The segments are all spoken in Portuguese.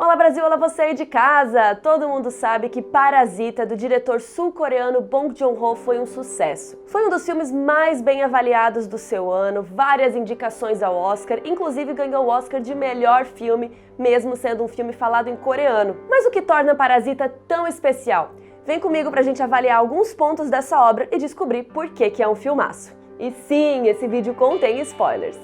Olá Brasil, olá você aí de casa! Todo mundo sabe que Parasita, do diretor sul-coreano Bong Joon-ho, foi um sucesso. Foi um dos filmes mais bem avaliados do seu ano, várias indicações ao Oscar, inclusive ganhou o Oscar de melhor filme, mesmo sendo um filme falado em coreano. Mas o que torna Parasita tão especial? Vem comigo pra gente avaliar alguns pontos dessa obra e descobrir por que é um filmaço. E sim, esse vídeo contém spoilers.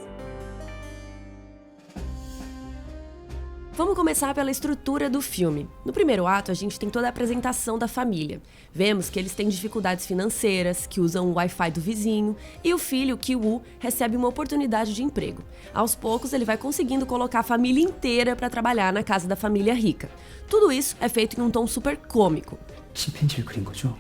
Vamos começar pela estrutura do filme. No primeiro ato, a gente tem toda a apresentação da família. Vemos que eles têm dificuldades financeiras, que usam o Wi-Fi do vizinho, e o filho, Ki-woo, recebe uma oportunidade de emprego. Aos poucos, ele vai conseguindo colocar a família inteira para trabalhar na casa da família rica. Tudo isso é feito em um tom super cômico. 침팬지를 그린 거죠?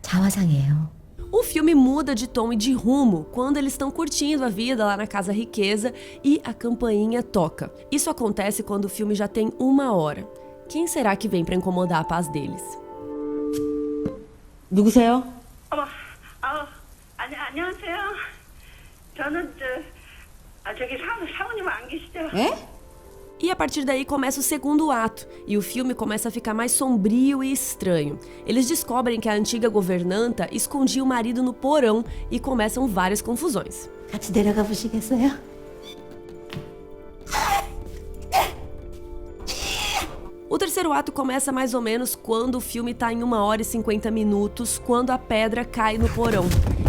자화상이에요. O filme muda de tom e de rumo quando eles estão curtindo a vida lá na Casa Riqueza e a campainha toca. Isso acontece quando o filme já tem 1 hora. Quem será que vem para incomodar a paz deles? 누구세요? 안녕하세요. 저는 저기 사모님 안 계시죠? 에? E a partir daí começa o segundo ato, e o filme começa a ficar mais sombrio e estranho. Eles descobrem que a antiga governanta escondia o marido no porão e começam várias confusões. 같이 내려가 보시겠어요? O terceiro ato começa mais ou menos quando o filme tá em 1 hora e 50 minutos, quando a pedra cai no porão.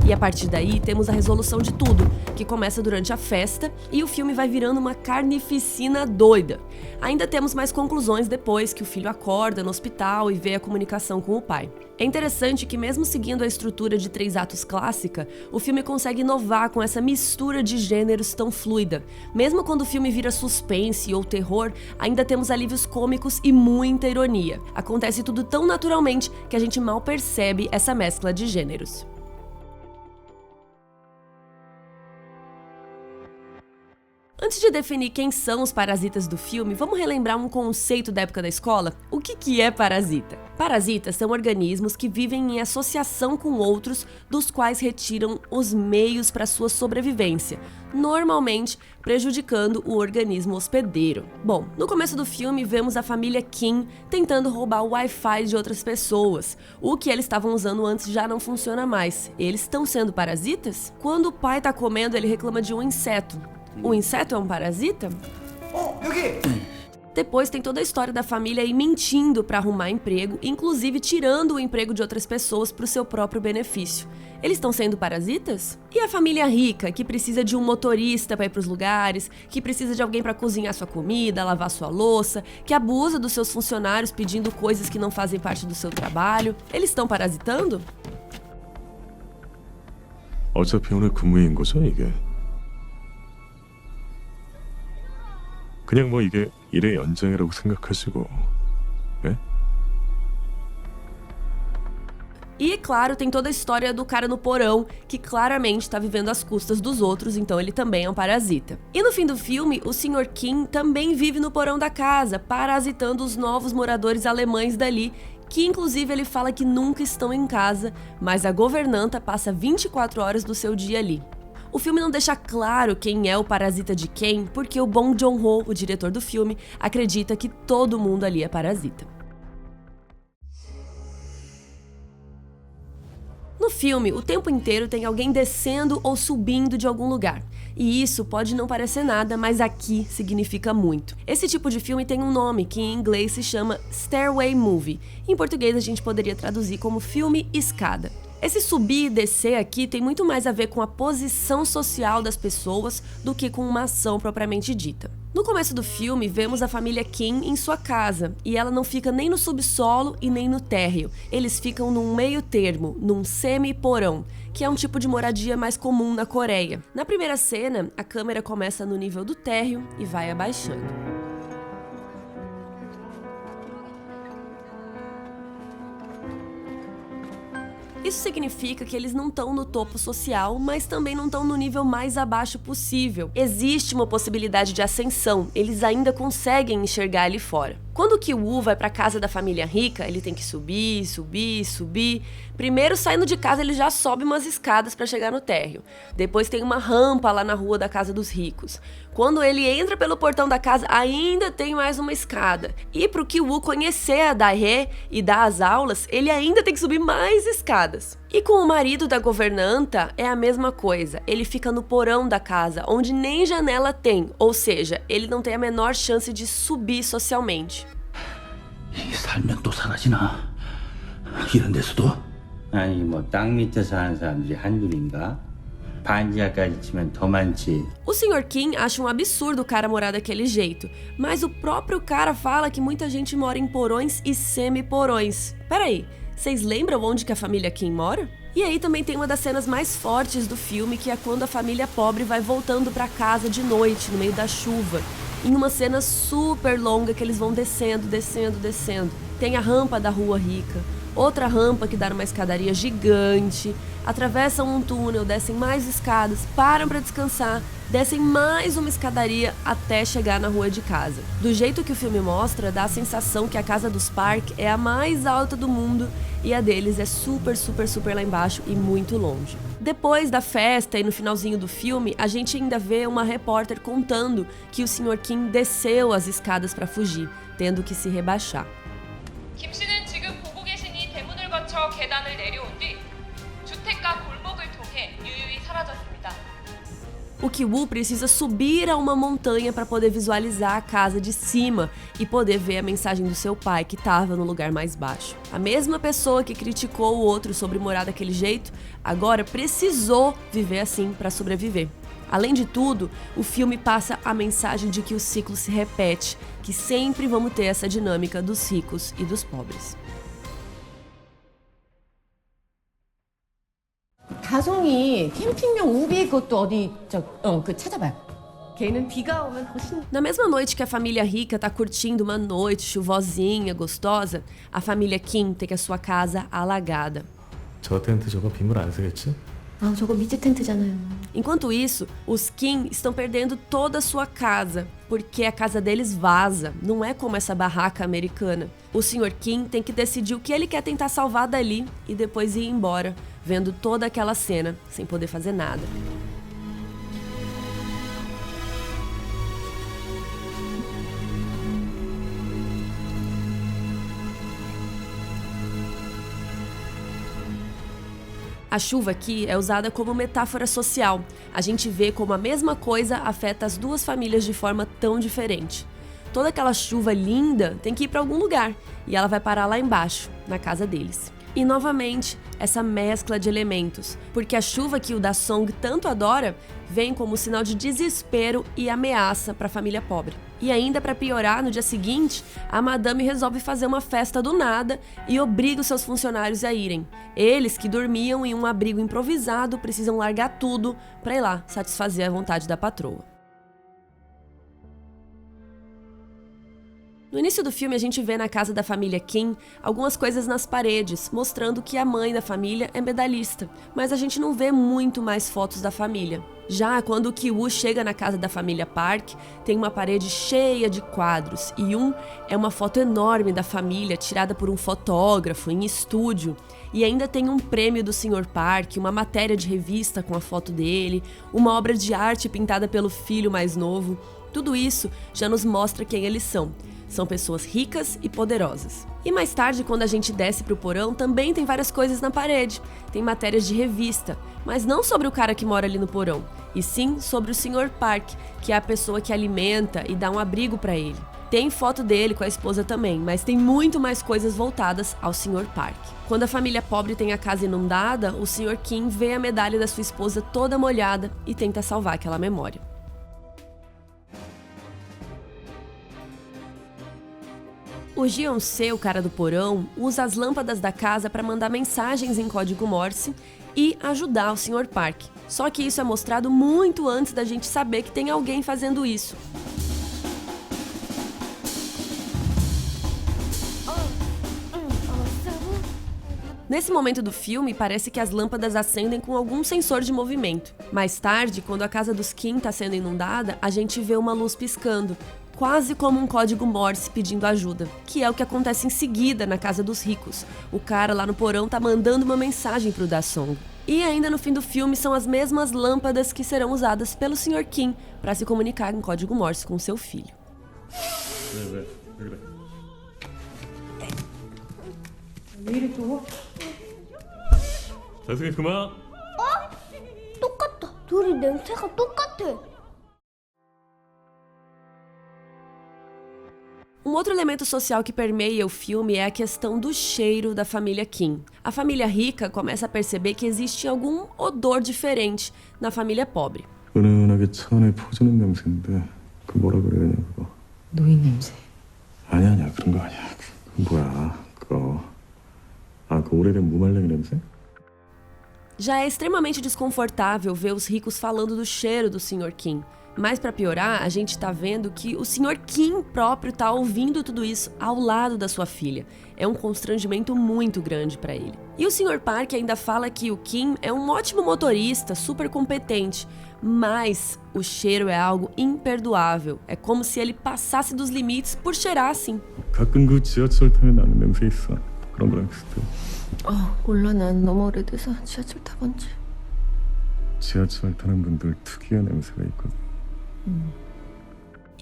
E a partir daí temos a resolução de tudo, que começa durante a festa e o filme vai virando uma carnificina doida. Ainda temos mais conclusões depois que o filho acorda no hospital e vê a comunicação com o pai. É interessante que mesmo seguindo a estrutura de 3 atos clássica, o filme consegue inovar com essa mistura de gêneros tão fluida. Mesmo quando o filme vira suspense ou terror, ainda temos alívios cômicos e muita ironia. Acontece tudo tão naturalmente que a gente mal percebe essa mescla de gêneros. Antes de definir quem são os parasitas do filme, vamos relembrar um conceito da época da escola? O que é parasita? Parasitas são organismos que vivem em associação com outros, dos quais retiram os meios para sua sobrevivência, normalmente prejudicando o organismo hospedeiro. Bom, no começo do filme vemos a família Kim tentando roubar o Wi-Fi de outras pessoas. O que eles estavam usando antes já não funciona mais. Eles estão sendo parasitas? Quando o pai está comendo, ele reclama de um inseto. O inseto é um parasita? 여기! Depois tem toda a história da família aí mentindo para arrumar emprego, inclusive tirando o emprego de outras pessoas para o seu próprio benefício. Eles estão sendo parasitas? E a família rica, que precisa de um motorista para ir para os lugares, que precisa de alguém para cozinhar sua comida, lavar sua louça, que abusa dos seus funcionários pedindo coisas que não fazem parte do seu trabalho? Eles estão parasitando? 어차피 오늘 근무인 거죠, 이게? 그냥 뭐 이게 일의 연장이라고 생각하시고, 네? E, é claro, tem toda a história do cara no porão, que claramente está vivendo às custas dos outros, então ele também é um parasita. E no fim do filme, o Sr. Kim também vive no porão da casa, parasitando os novos moradores alemães dali, que inclusive ele fala que nunca estão em casa, mas a governanta passa 24 horas do seu dia ali. O filme não deixa claro quem é o parasita de quem, porque o Bong Joon-ho, o diretor do filme, acredita que todo mundo ali é parasita. No filme, o tempo inteiro tem alguém descendo ou subindo de algum lugar. E isso pode não parecer nada, mas aqui significa muito. Esse tipo de filme tem um nome, que em inglês se chama Stairway Movie. Em português a gente poderia traduzir como filme escada. Esse subir e descer aqui tem muito mais a ver com a posição social das pessoas do que com uma ação propriamente dita. No começo do filme, vemos a família Kim em sua casa, e ela não fica nem no subsolo e nem no térreo. Eles ficam num meio termo, num semi-porão, que é um tipo de moradia mais comum na Coreia. Na primeira cena, a câmera começa no nível do térreo e vai abaixando. Isso significa que eles não estão no topo social, mas também não estão no nível mais abaixo possível. Existe uma possibilidade de ascensão, eles ainda conseguem enxergar ali fora. Quando o Ki-woo vai pra casa da família rica, ele tem que subir, subir, subir. Primeiro, saindo de casa, ele já sobe umas escadas pra chegar no térreo. Depois tem uma rampa lá na rua da casa dos ricos. Quando ele entra pelo portão da casa, ainda tem mais uma escada. E pro Ki-woo conhecer a Dae-hye e dar as aulas, ele ainda tem que subir mais escadas. E com o marido da governanta é a mesma coisa. Ele fica no porão da casa, onde nem janela tem, ou seja, ele não tem a menor chance de subir socialmente. 이게 살면 또 사라지나? 이런 데서도? 아니 뭐 땅 밑에 사는 사람들이 한둘인가? 반지하까지 치면 더 많지. O Sr. Kim acha um absurdo o cara morar daquele jeito, mas o próprio cara fala que muita gente mora em porões e semi-porões. Peraí, vocês lembram onde que a família Kim mora? E aí também tem uma das cenas mais fortes do filme, que é quando a família pobre vai voltando pra casa de noite, no meio da chuva, em uma cena super longa que eles vão descendo, descendo, descendo. Tem a rampa da rua rica, outra rampa que dá numa escadaria gigante, atravessam um túnel, descem mais escadas, param para descansar, descem mais uma escadaria até chegar na rua de casa. Do jeito que o filme mostra, dá a sensação que a casa dos Park é a mais alta do mundo e a deles é super, super, super lá embaixo e muito longe. Depois da festa e no finalzinho do filme, a gente ainda vê uma repórter contando que o Sr. Kim desceu as escadas para fugir, tendo que se rebaixar. 김 씨는 지금 보고 계신 이 대문을 거쳐 계단을 내려온 뒤 주택가 골목을 통해 유유히 사라졌습니다. O Ki-woo precisa subir a uma montanha para poder visualizar a casa de cima e poder ver a mensagem do seu pai, que estava no lugar mais baixo. A mesma pessoa que criticou o outro sobre morar daquele jeito, agora precisou viver assim para sobreviver. Além de tudo, o filme passa a mensagem de que o ciclo se repete, que sempre vamos ter essa dinâmica dos ricos e dos pobres. 다송이 캠핑용 우비 그것도 어디 찾아봐요. 걔는 비가 오면 훨씬. Na mesma noite que a família rica tá curtindo uma noite chuvosinha, gostosa, a família Kim tem a sua casa alagada. 저 텐트 저거 빗물 안 새겠지? 아, 저거 미제 텐트잖아요. Enquanto isso, os Kim estão perdendo toda a sua casa, porque a casa deles vaza, não é como essa barraca americana. O Sr. Kim tem que decidir o que ele quer tentar salvar dali e depois ir embora, vendo toda aquela cena, sem poder fazer nada. A chuva aqui é usada como metáfora social. A gente vê como a mesma coisa afeta as duas famílias de forma tão diferente. Toda aquela chuva linda tem que ir para algum lugar e ela vai parar lá embaixo, na casa deles. E novamente, essa mescla de elementos, porque a chuva que o Da Song tanto adora vem como sinal de desespero e ameaça para a família pobre. E ainda para piorar, no dia seguinte, a madame resolve fazer uma festa do nada e obriga os seus funcionários a irem. Eles, que dormiam em um abrigo improvisado, precisam largar tudo para ir lá satisfazer a vontade da patroa. No início do filme, a gente vê na casa da família Kim algumas coisas nas paredes, mostrando que a mãe da família é medalhista, mas a gente não vê muito mais fotos da família. Já quando o Ki-woo chega na casa da família Park, tem uma parede cheia de quadros, e é uma foto enorme da família, tirada por um fotógrafo em estúdio, e ainda tem um prêmio do Sr. Park, uma matéria de revista com a foto dele, uma obra de arte pintada pelo filho mais novo. Tudo isso já nos mostra quem eles são. São pessoas ricas e poderosas. E mais tarde, quando a gente desce pro porão, também tem várias coisas na parede. Tem matérias de revista, mas não sobre o cara que mora ali no porão, e sim sobre o Sr. Park, que é a pessoa que alimenta e dá um abrigo para ele. Tem foto dele com a esposa também, mas tem muito mais coisas voltadas ao Sr. Park. Quando a família pobre tem a casa inundada, o Sr. Kim vê a medalha da sua esposa toda molhada e tenta salvar aquela memória. O Jeon-se, o cara do porão, usa as lâmpadas da casa para mandar mensagens em código Morse e ajudar o Sr. Park. Só que isso é mostrado muito antes da gente saber que tem alguém fazendo isso. Nesse momento do filme, parece que as lâmpadas acendem com algum sensor de movimento. Mais tarde, quando a casa dos Kim está sendo inundada, a gente vê uma luz piscando. quase como um código Morse pedindo ajuda, que é o que acontece em seguida na casa dos ricos. O cara lá no porão tá mandando uma mensagem pro Da Song. E ainda no fim do filme são as mesmas lâmpadas que serão usadas pelo Sr. Kim para se comunicar em código Morse com seu filho. 자승이 그만. 똑같다. 둘이 냄새가 똑같아. Um outro elemento social que permeia o filme é a questão do cheiro da família Kim. A família rica começa a perceber que existe algum odor diferente na família pobre. 은은하게 차 안에 퍼지는 냄새인데 그 뭐라 그래야 되냐 그거. 노인 냄새. 아니야 그런 거 아니야. 그 뭐야 그거. 그 오래된 무말랭이 냄새? Já é extremamente desconfortável ver os ricos falando do cheiro do Sr. Kim. Mas pra piorar, a gente tá vendo que o Sr. Kim próprio tá ouvindo tudo isso ao lado da sua filha. É um constrangimento muito grande pra ele. E o Sr. Park ainda fala que o Kim é um ótimo motorista, super competente, mas o cheiro é algo imperdoável. É como se ele passasse dos limites por cheirar assim. 가끔 그 지하철 타면 나는 냄새 있어. 그런 거랑 비슷해. 몰라, 난 너무 오래돼서 지하철 타본 지. 지하철 타는 분들 특유의 냄새가 있거든.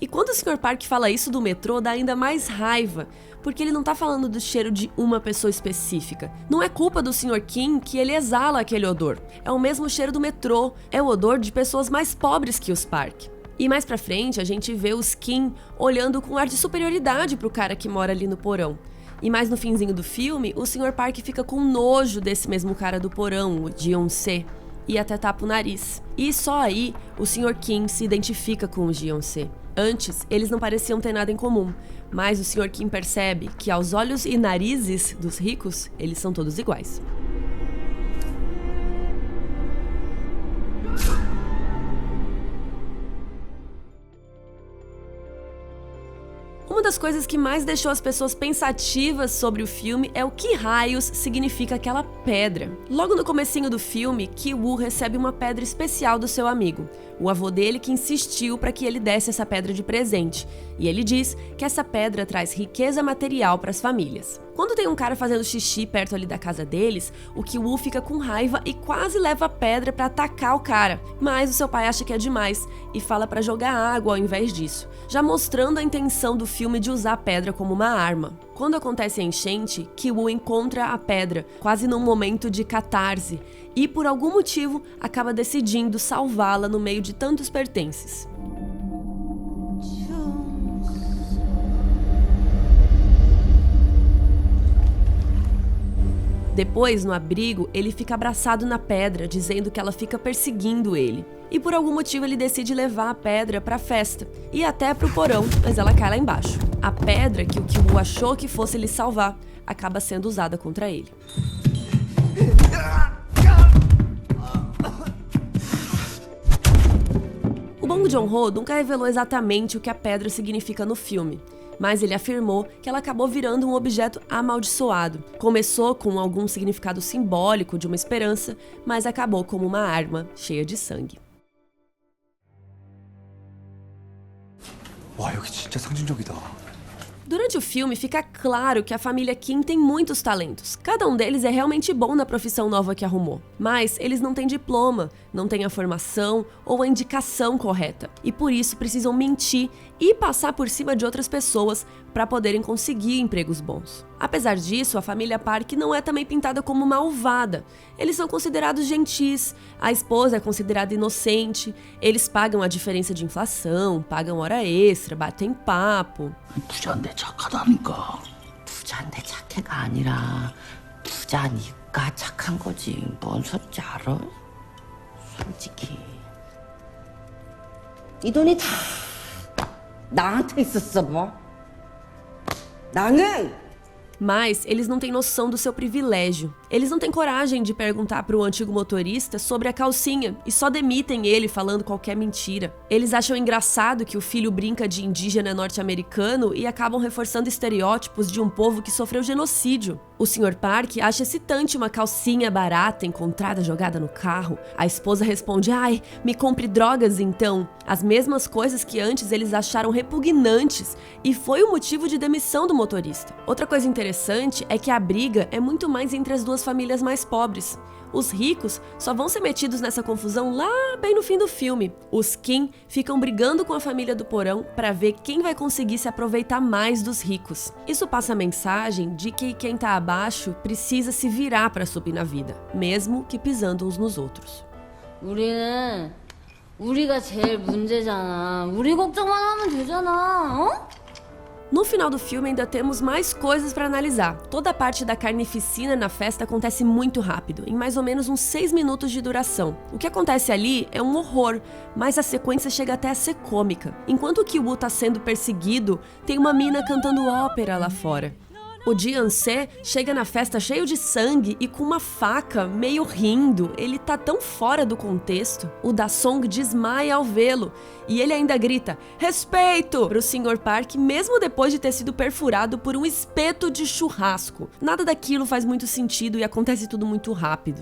E quando o Sr. Park fala isso do metrô, dá ainda mais raiva, porque ele não tá falando do cheiro de uma pessoa específica. Não é culpa do Sr. Kim que ele exala aquele odor. É o mesmo cheiro do metrô, é o odor de pessoas mais pobres que os Park. E mais pra frente, a gente vê os Kim olhando com ar de superioridade pro cara que mora ali no porão. E mais no finzinho do filme, o Sr. Park fica com nojo desse mesmo cara do porão, o Ji-Yeon-se, e até tapa o nariz. E só aí, o Sr. Kim se identifica com o Ji-Yeon-se. Antes, eles não pareciam ter nada em comum, mas o Sr. Kim percebe que aos olhos e narizes dos ricos, eles são todos iguais. Uma das coisas que mais deixou as pessoas pensativas sobre o filme é o que raios significa aquela pedra. Logo no comecinho do filme, Ki-woo recebe uma pedra especial do seu amigo, o avô dele que insistiu para que ele desse essa pedra de presente, e ele diz que essa pedra traz riqueza material para as famílias. Quando tem um cara fazendo xixi perto ali da casa deles, o Ki-woo fica com raiva e quase leva a pedra para atacar o cara, mas o seu pai acha que é demais e fala para jogar água ao invés disso, já mostrando a intenção do filme de usar a pedra como uma arma. Quando acontece a enchente, Ki-woo encontra a pedra, quase num momento de catarse, e por algum motivo acaba decidindo salvá-la no meio de tantos pertences. Depois, no abrigo, ele fica abraçado na pedra, dizendo que ela fica perseguindo ele. E por algum motivo ele decide levar a pedra pra festa, e até pro porão, mas ela cai lá embaixo. A pedra que o Ki-woo achou que fosse lhe salvar, acaba sendo usada contra ele. O Bong Joon-ho nunca revelou exatamente o que a pedra significa no filme, mas ele afirmou que ela acabou virando um objeto amaldiçoado. Começou com algum significado simbólico de uma esperança, mas acabou como uma arma cheia de sangue. 와, 여기 진짜 상징적이다. Durante o filme, fica claro que a família Kim tem muitos talentos. Cada um deles é realmente bom na profissão nova que arrumou. Mas eles não têm diploma, não têm a formação ou a indicação correta. E por isso precisam mentir e passar por cima de outras pessoas para poderem conseguir empregos bons. Apesar disso, a família Park não é também pintada como malvada. Eles são considerados gentis, a esposa é considerada inocente, eles pagam a diferença de inflação, pagam hora extra, batem papo. 부자인데 착하다니까. 부자인데 착해가 아니라 부자니까 착한 거지. 뭔 소리인지 알아? 솔직히 이 돈이 다 나한테 있었어 뭐? 나는 Mas eles não têm noção do seu privilégio. Eles não têm coragem de perguntar pro antigo motorista sobre a calcinha e só demitem ele falando qualquer mentira. Eles acham engraçado que o filho brinca de indígena norte-americano e acabam reforçando estereótipos de um povo que sofreu genocídio. O Sr. Park acha excitante uma calcinha barata encontrada jogada no carro. A esposa responde: ai, me compre drogas então. As mesmas coisas que antes eles acharam repugnantes e foi o motivo de demissão do motorista. Outra coisa interessante é que a briga é muito mais entre as duas famílias mais pobres. Os ricos só vão ser metidos nessa confusão lá bem no fim do filme. Os Kim ficam brigando com a família do porão para ver quem vai conseguir se aproveitar mais dos ricos. Isso passa a mensagem de que quem tá abaixo precisa se virar para subir na vida, mesmo que pisando uns nos outros. 우리가 제일 문제잖아. 우리 걱정만 하면 되잖아. 어? No final do filme ainda temos mais coisas para analisar. Toda a parte da carnificina na festa acontece muito rápido, em mais ou menos uns 6 minutos de duração. O que acontece ali é um horror, mas a sequência chega até a ser cômica. Enquanto o Ki-woo tá sendo perseguido, tem uma mina cantando ópera lá fora. O Ji-an-se chega na festa cheio de sangue e com uma faca, meio rindo. Ele tá tão fora do contexto. O Da-song desmaia ao vê-lo e ele ainda grita "respeito" pro Sr. Park, mesmo depois de ter sido perfurado por um espeto de churrasco. Nada daquilo faz muito sentido e acontece tudo muito rápido.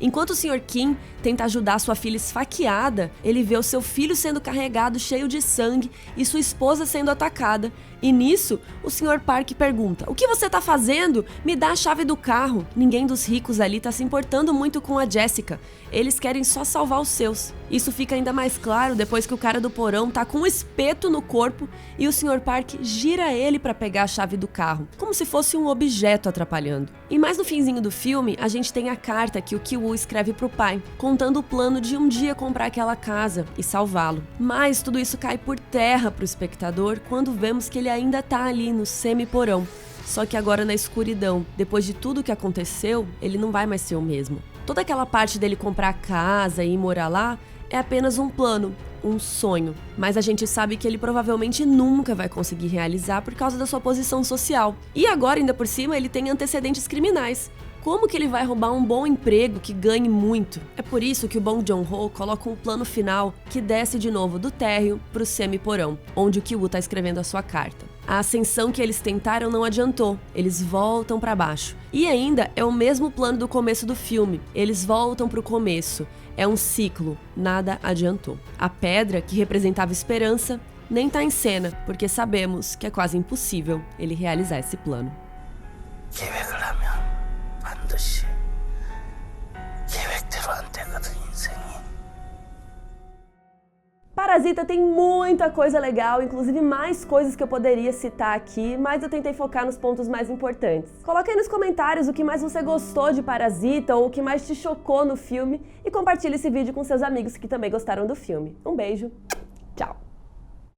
Enquanto o Sr. Kim tenta ajudar sua filha esfaqueada, ele vê o seu filho sendo carregado cheio de sangue e sua esposa sendo atacada. E nisso, o Sr. Park pergunta: "O que você tá fazendo? Me dá a chave do carro." Ninguém dos ricos ali tá se importando muito com a Jessica. Eles querem só salvar os seus. Isso fica ainda mais claro depois que o cara do porão tá com um espeto no corpo e o Sr. Park gira ele pra pegar a chave do carro, como se fosse um objeto atrapalhando. E mais no finzinho do filme, a gente tem a carta que o Ki-woo escreve pro pai, contando o plano de um dia comprar aquela casa e salvá-lo. Mas tudo isso cai por terra pro espectador quando vemos que ele ainda tá ali no semi-porão. Só que agora na escuridão, depois de tudo que aconteceu, ele não vai mais ser o mesmo. Toda aquela parte dele comprar a casa e ir morar lá é apenas um plano, um sonho. Mas a gente sabe que ele provavelmente nunca vai conseguir realizar por causa da sua posição social. E agora, ainda por cima, ele tem antecedentes criminais. Como que ele vai roubar um bom emprego que ganhe muito? É por isso que o Bong Joon-ho coloca um plano final que desce de novo do térreo pro semi-porão, onde o Ki-woo tá escrevendo a sua carta. A ascensão que eles tentaram não adiantou, eles voltam para baixo. E ainda é o mesmo plano do começo do filme, eles voltam pro começo. É um ciclo, nada adiantou. A pedra, que representava esperança, nem tá em cena, porque sabemos que é quase impossível ele realizar esse plano. Parasita tem muita coisa legal, inclusive mais coisas que eu poderia citar aqui, mas eu tentei focar nos pontos mais importantes. Coloca aí nos comentários o que mais você gostou de Parasita ou o que mais te chocou no filme e compartilhe esse vídeo com seus amigos que também gostaram do filme. Um beijo, tchau!